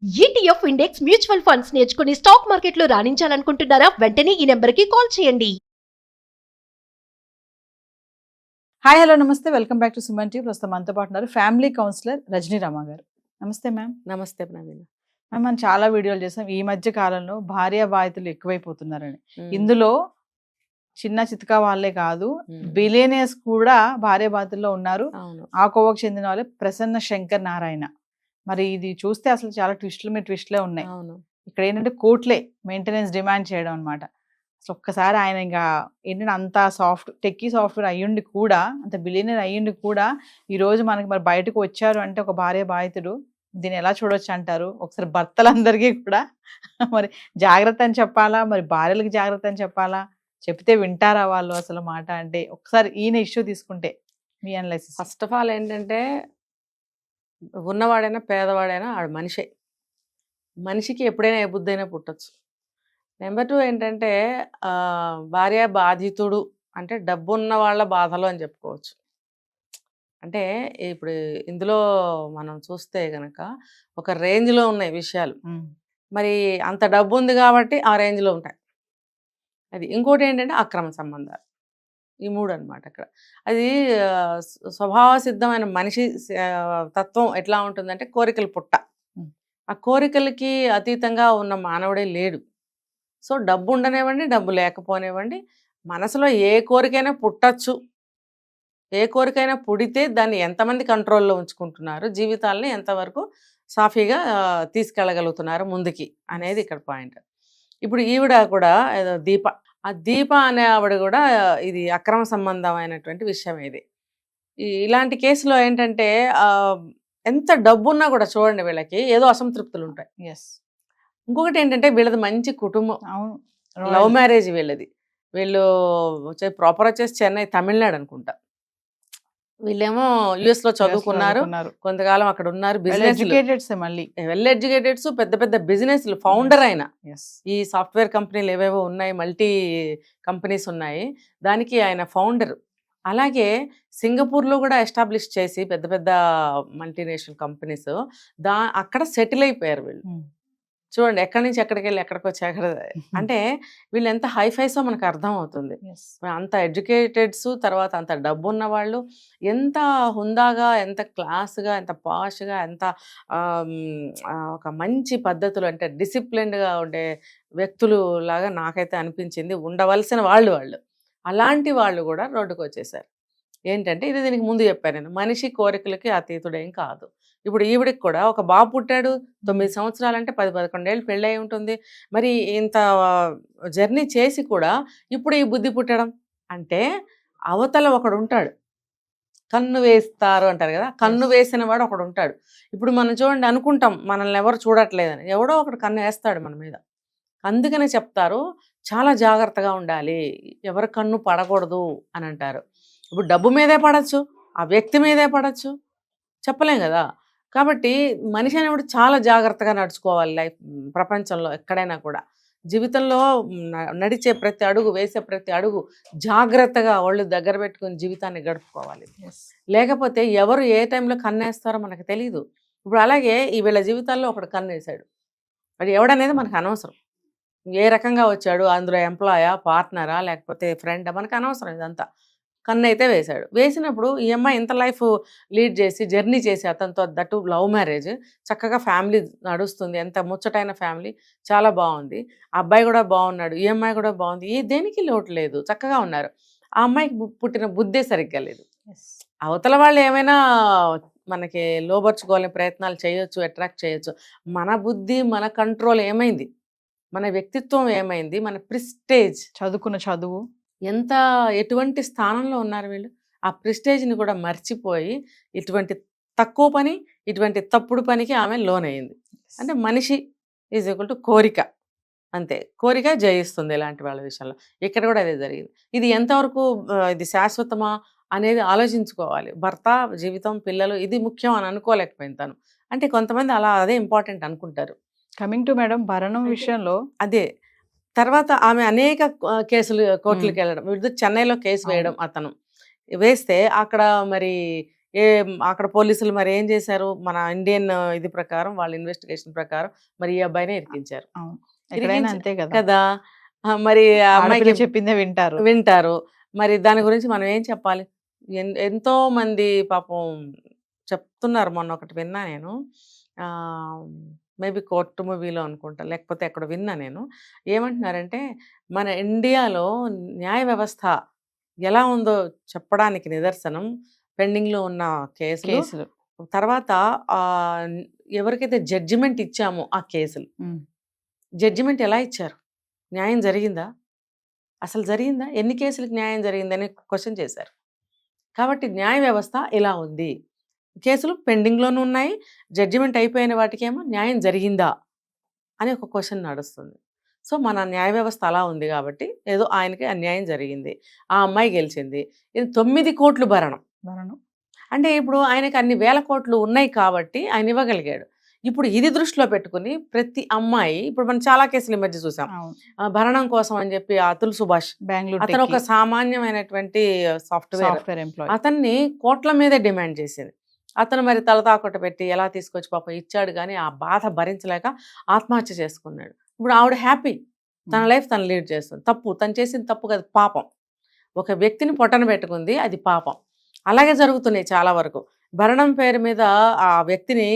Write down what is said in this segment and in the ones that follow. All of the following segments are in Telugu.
ఈటీఎఫ్ ఇండెక్స్ మ్యూచువల్ ఫండ్స్ నేర్చుకుని స్టాక్ మార్కెట్లో రాణించాలనుకుంటున్నారా? వెంటనే ఈ నెంబర్కి కాల్ చేయండి. హాయ్ హలో నమస్తే, welcome back to Suman TV. ప్రస్తుతం మనతో పాటు ఉన్నారు ఫ్యామిలీ కౌన్సిలర్ రజనీ రామ గారు. నమస్తే మ్యామ్. నమస్తే ప్రవీణ. మ్యామ్, మనం చాలా వీడియోలు చేసాం ఈ మధ్య కాలంలో భార్య బాధితులు ఎక్కువైపోతున్నారని. ఇందులో చిన్న చితకా వాళ్ళే కాదు, బిలియనియర్స్ కూడా భార్య బాధితుల్లో ఉన్నారు. ఆ కోవకు చెందిన వాళ్ళే ప్రసన్న శంకర్ నారాయణ. మరి ఇది చూస్తే అసలు చాలా ట్విస్ట్లే ఉన్నాయి. ఇక్కడ ఏంటంటే కోర్టులే మెయింటెనెన్స్ డిమాండ్ చేయడం అనమాట. అసలు ఒక్కసారి ఆయన ఇంకా ఏంటంటే అంత టెక్కీ సాఫ్ట్వేర్ అయ్యుండి కూడా, అంత బిలియనర్ అయ్యుండి కూడా ఈ రోజు మనకి మరి బయటకు వచ్చారు అంటే ఒక భార్య బాధితుడు, దీన్ని ఎలా చూడొచ్చు అంటారు? ఒకసారి భర్తలందరికీ కూడా మరి జాగ్రత్త అని చెప్పాలా, మరి భార్యలకు జాగ్రత్త అని చెప్పాలా, చెప్తే వింటారా వాళ్ళు అసలు మాట అంటే? ఒకసారి ఈయన ఇష్యూ తీసుకుంటే మీ అనలైసిస్. ఫస్ట్ ఆఫ్ ఆల్ ఏంటంటే, ఉన్నవాడైనా పేదవాడైనా ఆడు మనిషికి ఎప్పుడైనా ఏ బుద్ధి అయినా పుట్టచ్చు. నెంబర్ 2 ఏంటంటే, భార్య బాధితుడు అంటే డబ్బున్న వాళ్ళ బాధలు అని చెప్పుకోవచ్చు. అంటే ఇప్పుడు ఇందులో మనం చూస్తే కనుక ఒక రేంజ్లో ఉన్నాయి విషయాలు. మరి అంత డబ్బు ఉంది కాబట్టి ఆ రేంజ్లో ఉంటాయి. అది ఇంకోటి ఏంటంటే అక్రమ సంబంధాలు. ఈ 3 అనమాట అక్కడ. అది స్వభావ సిద్ధమైన మనిషి తత్వం ఎట్లా ఉంటుందంటే, కోరికలు పుట్ట. ఆ కోరికలకి అతీతంగా ఉన్న మానవుడే లేడు. సో డబ్బు ఉండనివ్వండి, డబ్బు లేకపోనివ్వండి, మనసులో ఏ కోరికైనా పుట్టచ్చు. ఏ కోరికైనా పుడితే దాన్ని ఎంతమంది కంట్రోల్లో ఉంచుకుంటున్నారు, జీవితాలని ఎంతవరకు సాఫీగా తీసుకెళ్ళగలుగుతున్నారు ముందుకి అనేది ఇక్కడ పాయింట్. ఇప్పుడు ఈవిడ కూడా ఏదో ఆ దీప అనే ఆవిడ కూడా ఇది అక్రమ సంబంధమైనటువంటి విషయం. ఇది ఇలాంటి కేసులో ఏంటంటే ఎంత డబ్బున్నా కూడా చూడండి వీళ్ళకి ఏదో అసంతృప్తులు ఉంటాయి. ఇంకొకటి ఏంటంటే, వీళ్ళది మంచి కుటుంబం, లవ్ మ్యారేజ్ వీళ్ళది. వీళ్ళు ప్రాపర్ వచ్చేసి చెన్నై, తమిళనాడు అనుకుంటా. వీళ్ళేమో US లో చదువుకున్నారు, కొంతకాలం అక్కడ ఉన్నారు. వెల్ ఎడ్యుకేటెడ్స్, పెద్ద పెద్ద బిజినెస్ ఫౌండర్ అయిన ఈ సాఫ్ట్వేర్ కంపెనీలు ఏవేవో ఉన్నాయి, మల్టీ కంపెనీస్ ఉన్నాయి, దానికి ఆయన ఫౌండర్. అలాగే సింగపూర్లో కూడా ఎస్టాబ్లిష్ చేసి పెద్ద పెద్ద మల్టీనేషనల్ కంపెనీస్ అక్కడ సెటిల్ అయిపోయారు వీళ్ళు. చూడండి ఎక్కడి నుంచి ఎక్కడికి వెళ్ళి ఎక్కడికి వచ్చి అంటే వీళ్ళు ఎంత హైఫైసో మనకు అర్థం అవుతుంది. అంత ఎడ్యుకేటెడ్స్, తర్వాత అంత డబ్బు ఉన్న వాళ్ళు, ఎంత హుందాగా, ఎంత క్లాస్గా, ఎంత పాష్గా, ఎంత ఒక మంచి పద్ధతులు, అంటే డిసిప్లిన్డ్గా ఉండే వ్యక్తులు లాగా నాకైతే అనిపించింది. ఉండవలసిన వాళ్ళు అలాంటి వాళ్ళు కూడా రోడ్డుకు వచ్చేసారు. ఏంటంటే, ఇది దీనికి ముందు చెప్పాను నేను, మనిషి కోరికలకి అతీతుడేం కాదు. ఇప్పుడు ఈవిడికి కూడా ఒక బాబు పుట్టాడు, 9 సంవత్సరాలంటే 10-11 ఏళ్ళు పెళ్ళి అయి ఉంటుంది. మరి ఇంత జర్నీ చేసి కూడా ఇప్పుడు ఈ బుద్ధి పుట్టడం అంటే, అవతల ఒకడు ఉంటాడు, కన్ను వేస్తారు అంటారు కదా, కన్ను వేసిన వాడు ఒకడు ఉంటాడు. ఇప్పుడు మనం చూడండి అనుకుంటాం మనల్ని ఎవరు చూడట్లేదని, ఎవడో ఒకడు కన్ను వేస్తాడు మన మీద. అందుకనే చెప్తారు చాలా జాగ్రత్తగా ఉండాలి, ఎవరి కన్ను పడకూడదు అని అంటారు. ఇప్పుడు డబ్బు మీదే పడచ్చు, ఆ వ్యక్తి మీదే పడచ్చు, చెప్పలేం కదా. కాబట్టి మనిషి అనేవాడు చాలా జాగ్రత్తగా నడుచుకోవాలి లైఫ్, ప్రపంచంలో ఎక్కడైనా కూడా. జీవితంలో నడిచే ప్రతి అడుగు, వేసే ప్రతి అడుగు జాగ్రత్తగా ఒళ్ళు దగ్గర పెట్టుకుని జీవితాన్ని గడుపుకోవాలి. లేకపోతే ఎవరు ఏ టైంలో కన్నేస్తారో మనకు తెలియదు. ఇప్పుడు అలాగే ఈ వీళ్ళ జీవితాల్లో ఒకడు కన్నేసాడు, అది ఎవడనేది మనకు అనవసరం. ఏ రకంగా వచ్చాడు, అందులో ఎంప్లాయా, పార్ట్నరా, లేకపోతే ఫ్రెండా, మనకు అనవసరం. ఇదంతా కన్ను అయితే వేశాడు. వేసినప్పుడు ఈ అమ్మాయి ఇంత లైఫ్ లీడ్ చేసి, జర్నీ చేసి అతనితో, దట్టు లవ్ మ్యారేజ్, చక్కగా ఫ్యామిలీ నడుస్తుంది, ఎంత ముచ్చటైన ఫ్యామిలీ, చాలా బాగుంది. ఆ అబ్బాయి కూడా బాగున్నాడు, ఈ అమ్మాయి కూడా బాగుంది, దేనికి లోటు లేదు, చక్కగా ఉన్నారు. ఆ అమ్మాయికి పుట్టిన బుద్ధే సరిగ్గా లేదు. అవతల వాళ్ళు ఏమైనా మనకి లోబర్చుకోవాలని ప్రయత్నాలు చేయొచ్చు, అట్రాక్ట్ చేయొచ్చు. మన బుద్ధి, మన కంట్రోల్ ఏమైంది, మన వ్యక్తిత్వం ఏమైంది, మన ప్రిస్టేజ్, చదువుకున్న చదువు, ఎంత ఎటువంటి స్థానంలో ఉన్నారు వీళ్ళు. ఆ ప్రిస్టేజ్ని కూడా మర్చిపోయి ఇటువంటి తక్కువ పని, ఇటువంటి తప్పుడు పనికి ఆమె లోన్ అయింది. అంటే మనిషి ఈజ్ ఈక్వల్ టు కోరిక, అంతే. కోరిక జయిస్తుంది ఇలాంటి వాళ్ళ విషయంలో. ఇక్కడ కూడా అదే జరిగింది. ఇది ఎంతవరకు ఇది శాశ్వతమా అనేది ఆలోచించుకోవాలి. భర్త, జీవితం, పిల్లలు, ఇది ముఖ్యం అని అనుకోలేకపోయింది తను. అంటే కొంతమంది అదే ఇంపార్టెంట్ అనుకుంటారు. కమింగ్ టు మేడం భరణం విషయంలో అదే తర్వాత ఆమె అనేక కేసులు కోర్టులకు వెళ్ళడం, చెన్నైలో కేసు వేయడం, అతను వేస్తే అక్కడ మరి అక్కడ పోలీసులు మరి ఏం చేశారు, మన ఇండియన్ ఇది ప్రకారం వాళ్ళ ఇన్వెస్టిగేషన్ ప్రకారం మరి ఈ అబ్బాయినే ఇరికించారు అవును. ఎక్కడైనా అంతే కదా. కదా. మరి ఆ ఆడపిల్ల అమ్మాయికి చెప్పిందే వింటారు. వింటారు. మరి దాని గురించి మనం ఏం చెప్పాలి? ఎంతో మంది పాపం చెప్తున్నారు. మొన్న ఒకటి విన్నా నేను. మేబీ కోర్టు మూవీలో అనుకుంటా, లేకపోతే ఎక్కడ విన్నా నేను. ఏమంటున్నారంటే మన ఇండియాలో న్యాయ వ్యవస్థ ఎలా ఉందో చెప్పడానికి నిదర్శనం పెండింగ్లో ఉన్న కేసులు, కేసులు. తర్వాత ఎవరికైతే జడ్జిమెంట్ ఇచ్చామో ఆ కేసులు, జడ్జిమెంట్ ఎలా ఇచ్చారు, న్యాయం జరిగిందా, అసలు జరిగిందా, ఎన్ని కేసులకు న్యాయం జరిగిందని క్వశ్చన్ చేశారు. కాబట్టి న్యాయ వ్యవస్థ ఇలా ఉంది, కేసులు పెండింగ్లోనూ ఉన్నాయి, జడ్జిమెంట్ అయిపోయిన వాటికేమో న్యాయం జరిగిందా అని ఒక క్వశ్చన్ నడుస్తుంది. సో మన న్యాయ వ్యవస్థ అలా ఉంది కాబట్టి ఏదో ఆయనకి అన్యాయం జరిగింది, ఆ అమ్మాయి గెలిచింది. ఇది 9 కోట్లు భరణం. అంటే ఇప్పుడు ఆయనకి అన్ని వేల కోట్లు ఉన్నాయి కాబట్టి ఆయన ఇవ్వగలిగాడు. ఇప్పుడు ఇది దృష్టిలో పెట్టుకుని ప్రతి అమ్మాయి, ఇప్పుడు మనం చాలా కేసులు ఈ మధ్య చూసాం, భరణం కోసం అని చెప్పి అతుల్ సుభాష్ బెంగళూరు అతను ఒక సామాన్యమైనటువంటి సాఫ్ట్వేర్ ఎంప్లాయీ, అతన్ని కోట్ల మీదే డిమాండ్ చేసింది. అతను మరి తలతాకొట్ట పెట్టి ఎలా తీసుకొచ్చి పాపం ఇచ్చాడు, కానీ ఆ బాధ భరించలేక ఆత్మహత్య చేసుకున్నాడు. ఇప్పుడు ఆవిడ హ్యాపీ, తన లైఫ్ తను లీడ్ చేస్తుంది. తప్పు తను చేసింది తప్పు కదా, పాపం. ఒక వ్యక్తిని పొట్టన పెట్టుకుంది, అది పాపం. అలాగే జరుగుతున్నాయి చాలా వరకు. భరణం పేరు మీద ఆ వ్యక్తిని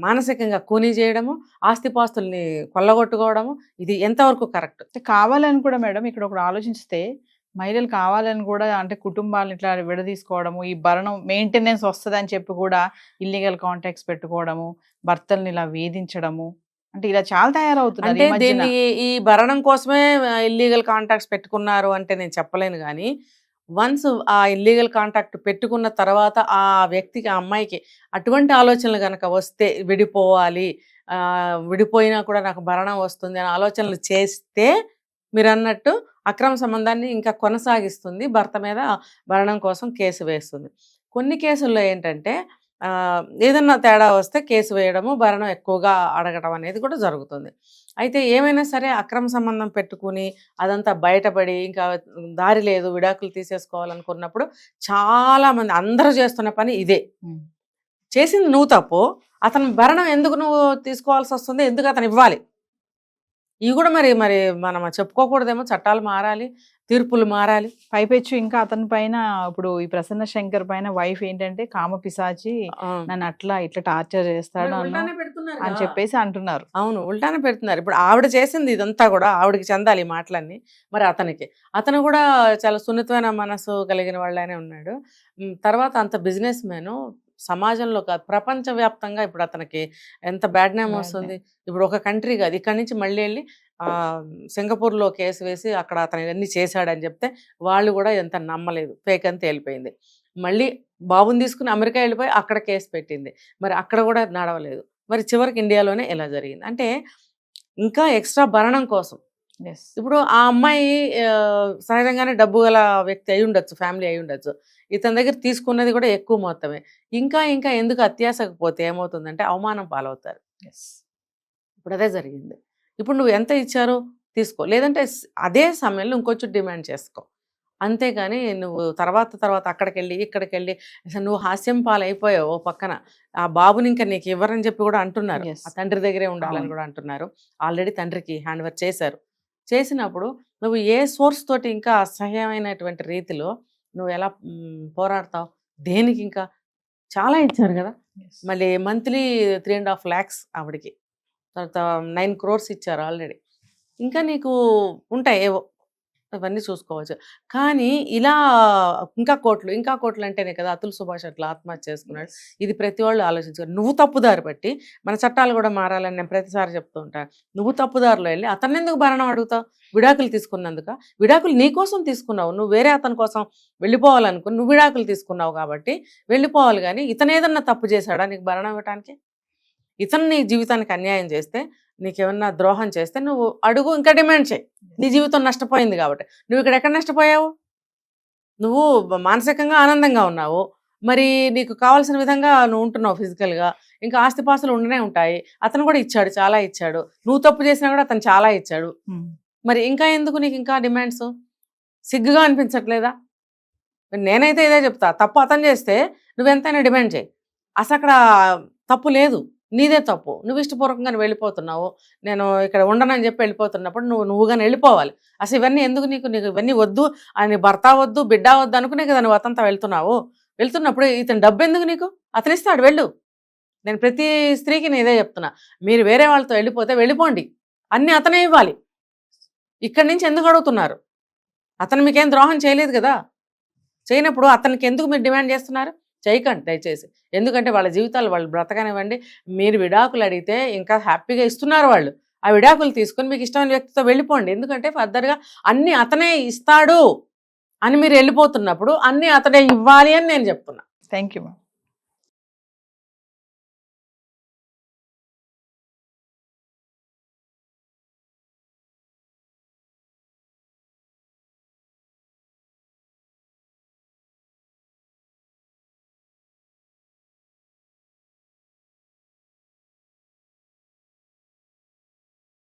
మానసికంగా కూనీ చేయడము, ఆస్తిపాస్తుల్ని కొల్లగొట్టుకోవడము, ఇది ఎంతవరకు కరెక్ట్? కావాలని కూడా మేడం ఇక్కడ ఒకటి ఆలోచిస్తే, మహిళలు కావాలని కూడా అంటే కుటుంబాలను ఇట్లా విడదీసుకోవడము, ఈ భరణం మెయింటెనెన్స్ వస్తుందని చెప్పి కూడా ఇల్లీగల్ కాంటాక్ట్స్ పెట్టుకోవడము, భర్తల్ని ఇలా వేధించడము, అంటే ఇలా చాలా తయారవుతున్నారు అంటే ఈ మధ్యన. దీన్ని ఈ భరణం కోసమే ఇల్లీగల్ కాంటాక్ట్స్ పెట్టుకున్నారు అంటే నేను చెప్పలేను, కానీ వన్స్ ఆ ఇల్లీగల్ కాంటాక్ట్ పెట్టుకున్న తర్వాత ఆ వ్యక్తికి, ఆ అమ్మాయికి అటువంటి ఆలోచనలు కనుక వస్తే, విడిపోవాలి, విడిపోయినా కూడా నాకు భరణం వస్తుంది అనే ఆలోచనలు చేస్తే, మీరు అన్నట్టు అక్రమ సంబంధాన్ని ఇంకా కొనసాగిస్తుంది, భర్త మీద భరణం కోసం కేసు వేస్తుంది. కొన్ని కేసుల్లో ఏంటంటే ఏదన్నా తేడా వస్తే కేసు వేయడము, భరణం ఎక్కువగా అడగడం అనేది కూడా జరుగుతుంది. అయితే ఏమైనా సరే అక్రమ సంబంధం పెట్టుకుని అదంతా బయటపడి ఇంకా దారి లేదు, విడాకులు తీసేసుకోవాలనుకున్నప్పుడు చాలామంది, అందరూ చేస్తున్న పని ఇదే. చేసింది నువ్వు తప్పు, అతను భరణం ఎందుకు నువ్వు తీసుకోవాల్సి వస్తుంది, ఎందుకు అతను ఇవ్వాలి? ఇవి కూడా మరి మనం చెప్పుకోకూడదేమో, చట్టాలు మారాలి, తీర్పులు మారాలి. పైపెచ్చు ఇంకా అతని పైన ఇప్పుడు ఈ ప్రసన్న శంకర్ పైన వైఫ్ ఏంటంటే కామ పిశాచి, నన్ను అట్లా ఇట్లా టార్చర్ చేస్తాడు అని చెప్పేసి అంటున్నారు. అవును, ఉల్టానే పెడుతున్నారు. ఇప్పుడు ఆవిడ చేసింది ఇదంతా కూడా ఆవిడకి చెందాలి ఈ మాటలన్నీ. మరి అతను కూడా చాలా సున్నితమైన మనసు కలిగిన వాళ్ళనే ఉన్నాడు. తర్వాత అంత బిజినెస్ మ్యాను, సమాజంలో కాదు ప్రపంచవ్యాప్తంగా ఇప్పుడు అతనికి ఎంత బ్యాడ్ నేమ్ వస్తుంది. ఇప్పుడు ఒక కంట్రీ కాదు, ఇక్కడి నుంచి మళ్ళీ వెళ్ళి సింగపూర్లో కేసు వేసి అక్కడ అతను ఇవన్నీ చేశాడని చెప్తే వాళ్ళు కూడా ఎంత నమ్మలేదు, ఫేక్ అని తేలిపోయింది. మళ్ళీ బాబుని తీసుకుని అమెరికా వెళ్ళిపోయి అక్కడ కేసు పెట్టింది, మరి అక్కడ కూడా నడవలేదు. మరి చివరికి ఇండియాలోనే ఇలా జరిగింది. అంటే ఇంకా ఎక్స్ట్రా భరణం కోసం. ఇప్పుడు ఆ అమ్మాయి సహజంగానే డబ్బు గల వ్యక్తి అయి ఉండొచ్చు, ఫ్యామిలీ అయి ఉండొచ్చు, ఇతని దగ్గర తీసుకున్నది కూడా ఎక్కువ మొత్తమే. ఇంకా ఎందుకు అత్యాశకు పోతే ఏమవుతుందంటే అవమానం పాలవుతారు. ఇప్పుడు అదే జరిగింది. ఇప్పుడు నువ్వు ఎంత ఇచ్చారో తీసుకో, లేదంటే అదే సమయంలో ఇంకొంచెం డిమాండ్ చేసుకో, అంతేగాని నువ్వు తర్వాత అక్కడికి వెళ్ళి ఇక్కడికి వెళ్ళి అసలు నువ్వు హాస్యం పాలైపోయావు. ఓ పక్కన ఆ బాబుని ఇంకా నీకు ఇవ్వరని చెప్పి కూడా అంటున్నారు, ఆ తండ్రి దగ్గరే ఉండాలని కూడా అంటున్నారు. ఆల్రెడీ తండ్రికి హ్యాండ్ ఓవర్ చేశారు. చేసినప్పుడు నువ్వు ఏ సోర్స్ తోటి ఇంకా అసహ్యమైనటువంటి రీతిలో నువ్వు ఎలా పోరాడతావు? దేనికి? ఇంకా చాలా ఇచ్చారు కదా, మళ్ళీ మంత్లీ 3.5 lakhs ఆవిడికి, తర్వాత 9 crores ఇచ్చారు ఆల్రెడీ. ఇంకా నీకు ఉంటాయి ఏవో, ఇవన్నీ చూసుకోవచ్చు. కానీ ఇలా ఇంకా కోట్లు అంటేనే కదా అతుల్ సుభాష్ అట్లా ఆత్మహత్య చేసుకున్నాడు. ఇది ప్రతి వాళ్ళు ఆలోచించారు. నువ్వు తప్పుదారి పట్టి, మన చట్టాలు కూడా మారాలని నేను ప్రతిసారి చెప్తూ ఉంటాను. నువ్వు తప్పుదారిలో వెళ్ళి అతన్ని ఎందుకు భరణం అడుగుతావు? విడాకులు తీసుకున్నందుక? విడాకులు నీ కోసం తీసుకున్నావు, నువ్వు వేరే అతని కోసం వెళ్ళిపోవాలనుకుని నువ్వు విడాకులు తీసుకున్నావు కాబట్టి వెళ్ళిపోవాలి. కానీ ఇతను ఏదన్నా తప్పు చేశాడా నీకు భరణం ఇవ్వటానికి? ఇతను నీ జీవితానికి అన్యాయం చేస్తే, నీకేమన్నా ద్రోహం చేస్తే నువ్వు అడుగు, ఇంకా డిమాండ్ చేయి. నీ జీవితం నష్టపోయింది కాబట్టి. నువ్వు ఇక్కడ ఎక్కడ నష్టపోయావు? నువ్వు మానసికంగా ఆనందంగా ఉన్నావు, మరి నీకు కావాల్సిన విధంగా నువ్వు ఉంటున్నావు ఫిజికల్గా, ఇంకా ఆస్తిపాస్తులు ఉండనే ఉంటాయి. అతను కూడా ఇచ్చాడు, చాలా ఇచ్చాడు. నువ్వు తప్పు చేసినా కూడా అతను చాలా ఇచ్చాడు. మరి ఇంకా ఎందుకు నీకు ఇంకా డిమాండ్స్? సిగ్గుగా అనిపించట్లేదా? నేనైతే ఇదే చెప్తా, తప్పు అతను చేస్తే నువ్వెంతైనా డిమాండ్ చేయి. అసలు అక్కడ తప్పు లేదు, నీదే తప్పు. నువ్వు ఇష్టపూర్వకంగానే వెళ్ళిపోతున్నావు, నేను ఇక్కడ ఉండనని చెప్పి వెళ్ళిపోతున్నప్పుడు నువ్వు కానీ వెళ్ళిపోవాలి. అసలు ఇవన్నీ ఎందుకు నీకు ఇవన్నీ వద్దు అని, భర్త వద్దు బిడ్డ వద్దు అనుకునే కదా నువ్వు అతనితో వెళ్తున్నప్పుడు ఇతను డబ్బు ఎందుకు నీకు? అతను ఇస్తాడు, వెళ్ళు. నేను ప్రతి స్త్రీకి నేను ఇదే చెప్తున్నా, మీరు వేరే వాళ్ళతో వెళ్ళిపోతే వెళ్ళిపోండి, అన్నీ అతనే ఇవ్వాలి. ఇక్కడి నుంచి ఎందుకు అడుగుతున్నారు? అతను మీకేం ద్రోహం చేయలేదు కదా. చేయనప్పుడు అతనికి ఎందుకు మీరు డిమాండ్ చేస్తున్నారు? చేయకండి దయచేసి. ఎందుకంటే వాళ్ళ జీవితాలు వాళ్ళు బ్రతకనివ్వండి. మీరు విడాకులు అడిగితే ఇంకా హ్యాపీగా ఇస్తున్నారు వాళ్ళు. ఆ విడాకులు తీసుకొని మీకు ఇష్టమైన వ్యక్తితో వెళ్ళిపోండి. ఎందుకంటే ఫర్దర్గా అన్నీ అతనే ఇస్తాడు అని మీరు వెళ్ళిపోతున్నప్పుడు అన్నీ అతనే ఇవ్వాలి అని నేను చెప్తున్నా. Thank you ma'am.